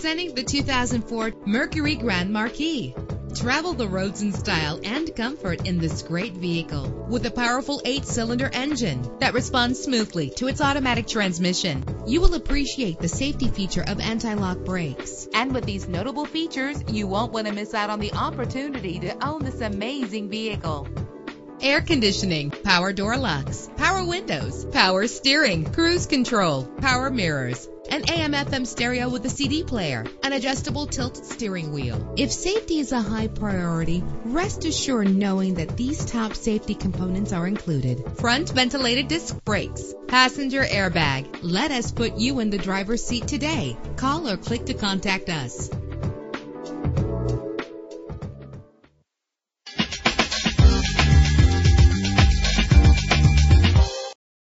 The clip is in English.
Presenting the 2004 Mercury Grand Marquis. Travel the roads in style and comfort in this great vehicle with a powerful 8-cylinder engine that responds smoothly to its automatic transmission. You will appreciate the safety feature of anti-lock brakes. And with these notable features, you won't want to miss out on the opportunity to own this amazing vehicle. Air conditioning, power door locks, power windows, power steering, cruise control, power mirrors, an AM/FM stereo with a CD player, an adjustable tilt steering wheel. If safety is a high priority, rest assured knowing that these top safety components are included. Front ventilated disc brakes, passenger airbag. Let us put you in the driver's seat today. Call or click to contact us.